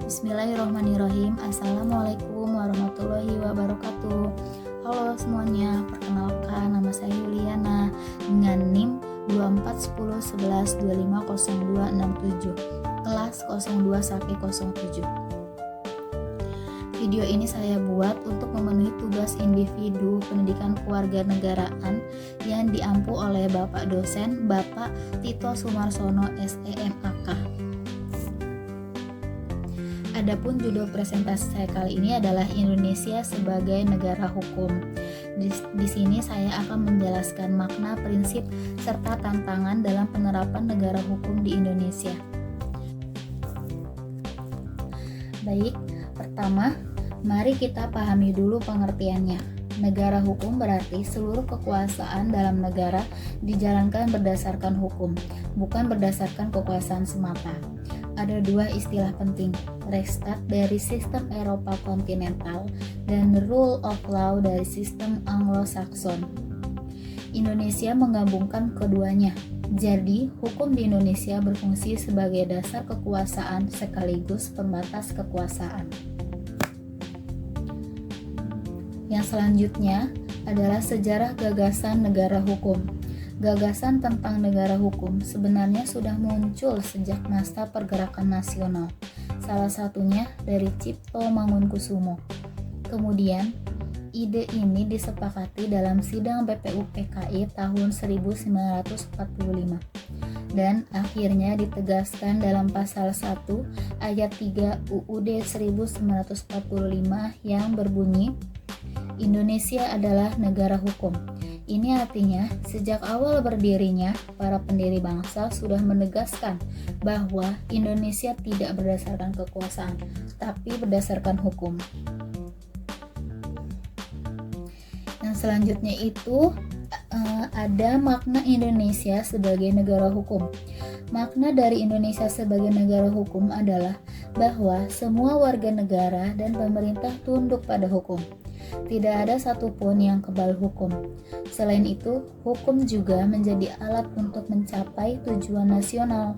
Bismillahirrahmanirrahim. Assalamualaikum warahmatullahi wabarakatuh. Halo semuanya, perkenalkan nama saya Yuliana dengan NIM 241011250267 kelas 02-07. Video ini saya buat untuk memenuhi tugas individu pendidikan kewarganegaraan yang diampu oleh Bapak dosen Bapak Tito Sumarsono SEMAK. Adapun judul presentasi saya kali ini adalah Indonesia sebagai negara hukum. Di sini saya akan menjelaskan makna, prinsip, serta tantangan dalam penerapan negara hukum di Indonesia. Baik, pertama, mari kita pahami dulu pengertiannya. Negara hukum berarti seluruh kekuasaan dalam negara dijalankan berdasarkan hukum, bukan berdasarkan kekuasaan semata. Ada dua istilah penting, Rechtsstaat dari sistem Eropa kontinental dan Rule of Law dari sistem Anglo-Saxon. Indonesia menggabungkan keduanya. Jadi, hukum di Indonesia berfungsi sebagai dasar kekuasaan sekaligus pembatas kekuasaan. Yang selanjutnya adalah sejarah gagasan negara hukum. Gagasan tentang negara hukum sebenarnya sudah muncul sejak masa pergerakan nasional, salah satunya dari Cipto Mangunkusumo. Kemudian, ide ini disepakati dalam sidang BPUPKI tahun 1945 dan akhirnya ditegaskan dalam pasal 1 ayat 3 UUD 1945 yang berbunyi, Indonesia adalah negara hukum. Ini artinya, sejak awal berdirinya, para pendiri bangsa sudah menegaskan bahwa Indonesia tidak berdasarkan kekuasaan, tapi berdasarkan hukum. Yang selanjutnya itu ada makna Indonesia sebagai negara hukum. Makna dari Indonesia sebagai negara hukum adalah bahwa semua warga negara dan pemerintah tunduk pada hukum. Tidak ada satupun yang kebal hukum. Selain itu, hukum juga menjadi alat untuk mencapai tujuan nasional,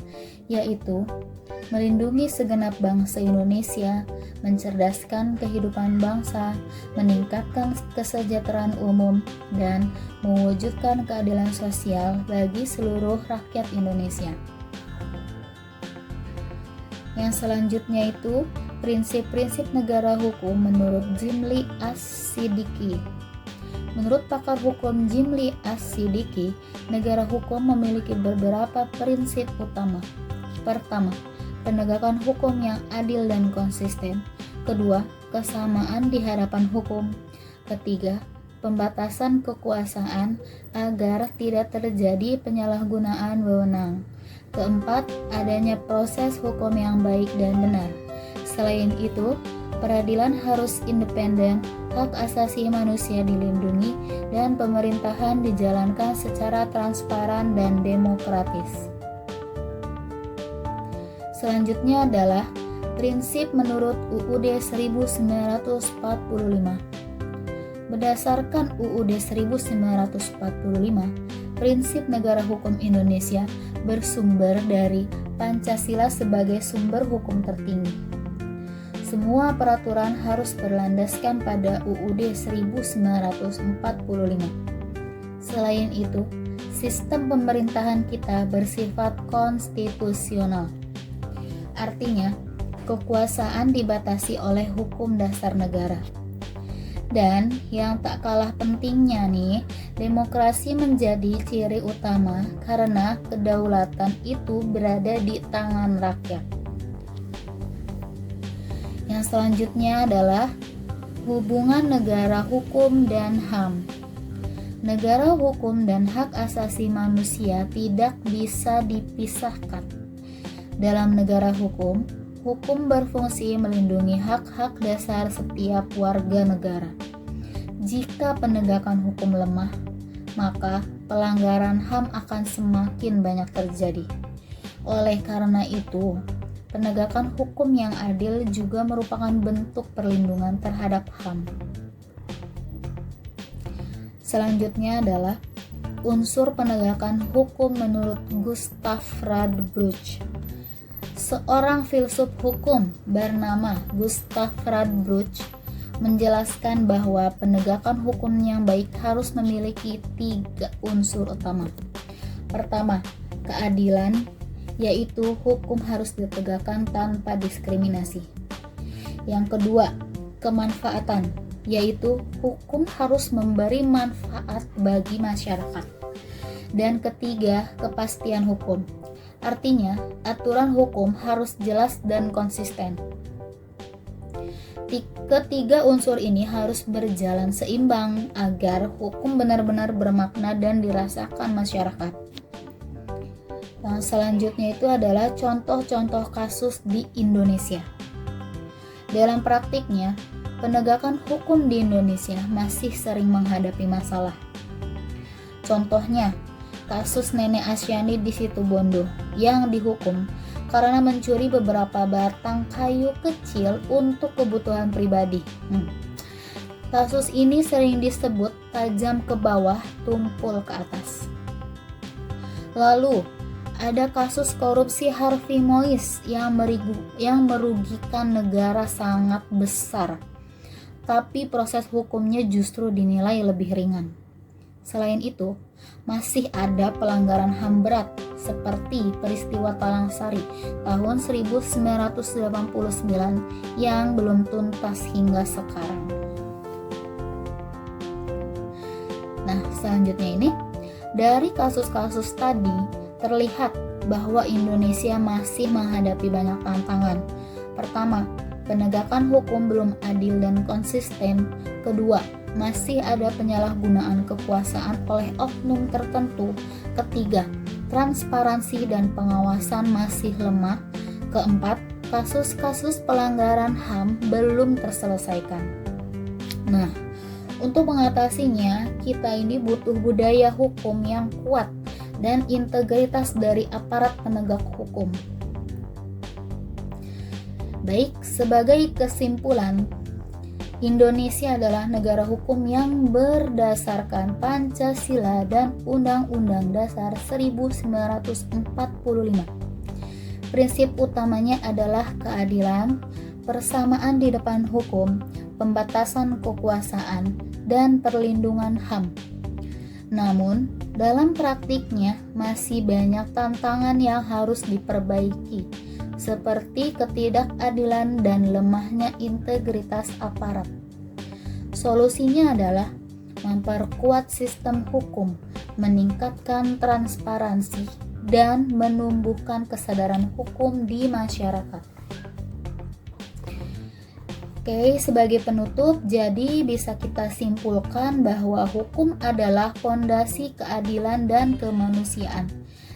yaitu melindungi segenap bangsa Indonesia, mencerdaskan kehidupan bangsa, meningkatkan kesejahteraan umum, dan mewujudkan keadilan sosial bagi seluruh rakyat Indonesia. Yang selanjutnya itu prinsip-prinsip negara hukum menurut Jimli As-Siddiqi. Menurut pakar hukum Jimli As-Siddiqi, negara hukum memiliki beberapa prinsip utama. Pertama, penegakan hukum yang adil dan konsisten. Kedua, kesamaan di hadapan hukum. Ketiga, pembatasan kekuasaan agar tidak terjadi penyalahgunaan wewenang. Keempat, adanya proses hukum yang baik dan benar. Selain itu, peradilan harus independen, hak asasi manusia dilindungi, dan pemerintahan dijalankan secara transparan dan demokratis. Selanjutnya adalah prinsip menurut UUD 1945. Berdasarkan UUD 1945, prinsip negara hukum Indonesia bersumber dari Pancasila sebagai sumber hukum tertinggi. Semua peraturan harus berlandaskan pada UUD 1945. Selain itu, sistem pemerintahan kita bersifat konstitusional. Artinya, kekuasaan dibatasi oleh hukum dasar negara. Dan yang tak kalah pentingnya nih, demokrasi menjadi ciri utama karena kedaulatan itu berada di tangan rakyat. Yang selanjutnya adalah hubungan negara hukum dan HAM. Negara hukum dan hak asasi manusia tidak bisa dipisahkan. Dalam negara hukum, hukum berfungsi melindungi hak-hak dasar setiap warga negara. Jika penegakan hukum lemah, maka pelanggaran HAM akan semakin banyak terjadi. Oleh karena itu, penegakan hukum yang adil juga merupakan bentuk perlindungan terhadap HAM. Selanjutnya adalah unsur penegakan hukum menurut Gustav Radbruch. Seorang filsuf hukum bernama Gustav Radbruch menjelaskan bahwa penegakan hukum yang baik harus memiliki 3 unsur utama. Pertama, keadilan, yaitu hukum harus ditegakkan tanpa diskriminasi. Yang kedua, kemanfaatan, yaitu hukum harus memberi manfaat bagi masyarakat. Dan ketiga, kepastian hukum. Artinya, aturan hukum harus jelas dan konsisten. Ketiga unsur ini harus berjalan seimbang agar hukum benar-benar bermakna dan dirasakan masyarakat. Yang selanjutnya itu adalah contoh-contoh kasus di Indonesia. Dalam praktiknya, penegakan hukum di Indonesia masih sering menghadapi masalah. Contohnya, kasus Nenek Asyani di Situbondo yang dihukum karena mencuri beberapa batang kayu kecil untuk kebutuhan pribadi. Kasus ini sering disebut tajam ke bawah, tumpul ke atas. Lalu, ada kasus korupsi Harvey Mois yang merugikan negara sangat besar, tapi proses hukumnya justru dinilai lebih ringan. Selain itu, masih ada pelanggaran HAM berat seperti peristiwa Talang Sari tahun 1989 yang belum tuntas hingga sekarang. Nah, selanjutnya ini, dari kasus-kasus tadi terlihat bahwa Indonesia masih menghadapi banyak tantangan. Pertama, penegakan hukum belum adil dan konsisten. Kedua, masih ada penyalahgunaan kekuasaan oleh oknum tertentu. Ketiga, transparansi dan pengawasan masih lemah. Keempat, kasus-kasus pelanggaran HAM belum terselesaikan. Nah, untuk mengatasinya, kita ini butuh budaya hukum yang kuat dan integritas dari aparat penegak hukum. Baik, sebagai kesimpulan, Indonesia adalah negara hukum yang berdasarkan Pancasila dan Undang-Undang Dasar 1945. Prinsip utamanya adalah keadilan, persamaan di depan hukum, pembatasan kekuasaan, dan perlindungan HAM. Namun, dalam praktiknya masih banyak tantangan yang harus diperbaiki, seperti ketidakadilan dan lemahnya integritas aparat. Solusinya adalah memperkuat sistem hukum, meningkatkan transparansi, dan menumbuhkan kesadaran hukum di masyarakat. Oke, sebagai penutup, jadi bisa kita simpulkan bahwa hukum adalah fondasi keadilan dan kemanusiaan.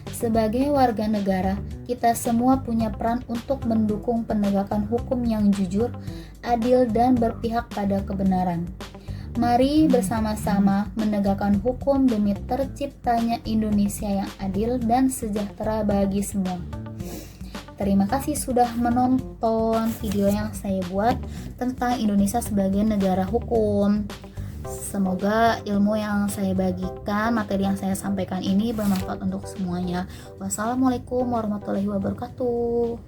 Sebagai warga negara, kita semua punya peran untuk mendukung penegakan hukum yang jujur, adil, dan berpihak pada kebenaran. Mari bersama-sama menegakkan hukum demi terciptanya Indonesia yang adil dan sejahtera bagi semua. Terima kasih sudah menonton video yang saya buat tentang Indonesia sebagai negara hukum. Semoga ilmu yang saya bagikan, materi yang saya sampaikan ini bermanfaat untuk semuanya. Wassalamualaikum warahmatullahi wabarakatuh.